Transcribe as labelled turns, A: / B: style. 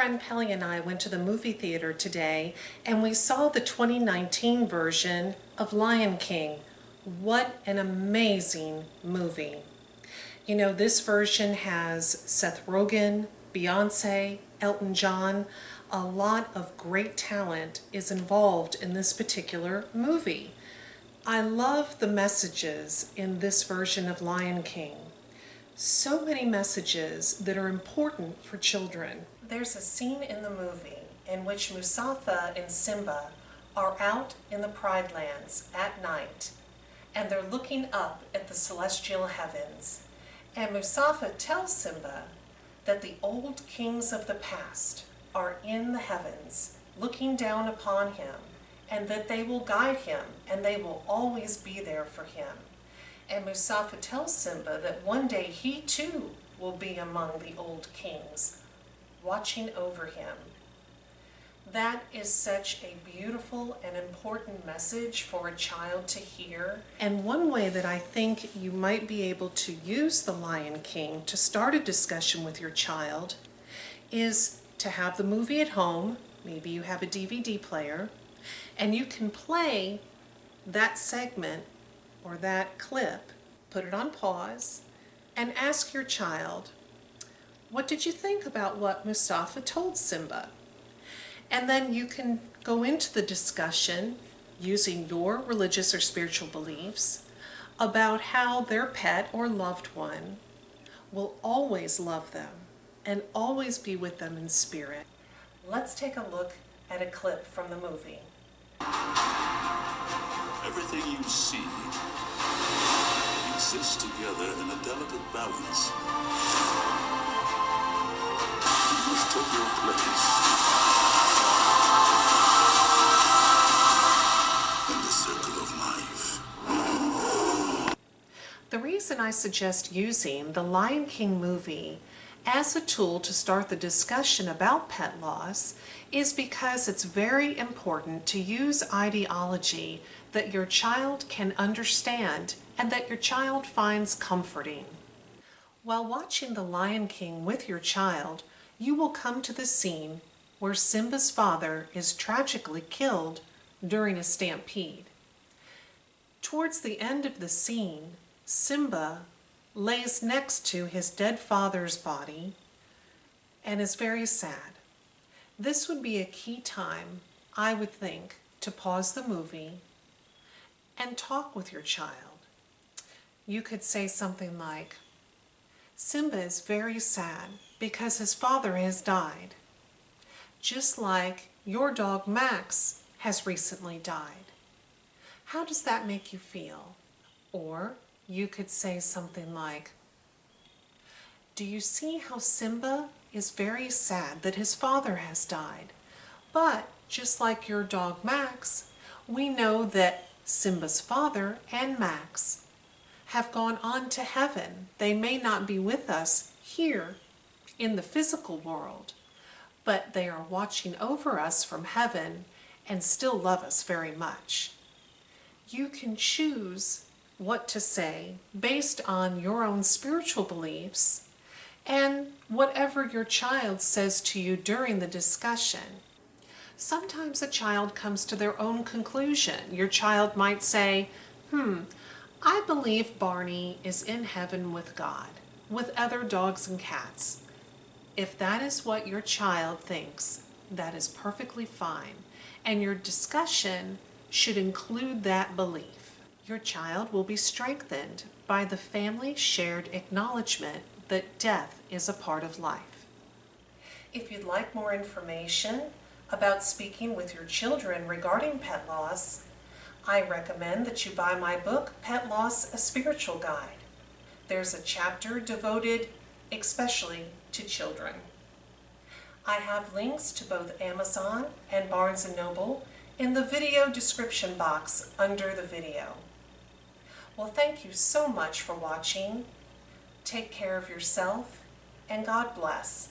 A: friend Pelly and I went to the movie theater today and we saw the 2019 version of Lion King. What an amazing movie. You know, this version has Seth Rogen, Beyonce, Elton John. A lot of great talent is involved in this particular movie. I love the messages in this version of Lion King. So many messages that are important for children. There's a scene in the movie in which Mustafa and Simba are out in the Pride Lands at night, and they're looking up at the celestial heavens. And Mustafa tells Simba that the old kings of the past are in the heavens, looking down upon him, and that they will guide him, and they will always be there for him. And Mustafa tells Simba that one day he too will be among the old kings, watching over him. That is such a beautiful and important message for a child to hear. And one way that I think you might be able to use the Lion King to start a discussion with your child is to have the movie at home. Maybe you have a DVD player, and you can play that segment or that clip, put it on pause, and ask your child, what did you think about what Mustafa told Simba? And then you can go into the discussion using your religious or spiritual beliefs about how their pet or loved one will always love them and always be with them in spirit. Let's take a look at a clip from the movie.
B: Everything you see exists together in a delicate balance. You must take your place in the circle of life.
A: The reason I suggest using the Lion King movie as a tool to start the discussion about pet loss is because it's very important to use ideology that your child can understand and that your child finds comforting. While watching The Lion King with your child, you will come to the scene where Simba's father is tragically killed during a stampede. Towards the end of the scene, Simba lays next to his dead father's body and is very sad. This would be a key time, I would think, to pause the movie and talk with your child. You could say something like, Simba is very sad because his father has died, just like your dog Max has recently died. How does that make you feel? Or you could say something like, do you see how Simba is very sad that his father has died? But just like your dog Max, we know that Simba's father and Max have gone on to heaven. They may not be with us here in the physical world, but they are watching over us from heaven and still love us very much. You can choose what to say based on your own spiritual beliefs and whatever your child says to you during the discussion. Sometimes a child comes to their own conclusion. Your child might say, I believe Barney is in heaven with God, with other dogs and cats. If that is what your child thinks, that is perfectly fine, and your discussion should include that belief. Your child will be strengthened by the family shared acknowledgement that death is a part of life. If you'd like more information about speaking with your children regarding pet loss, I recommend that you buy my book, Pet Loss, A Spiritual Guide. There's a chapter devoted especially to children. I have links to both Amazon and Barnes & Noble in the video description box under the video. Well, thank you so much for watching. Take care of yourself, and God bless.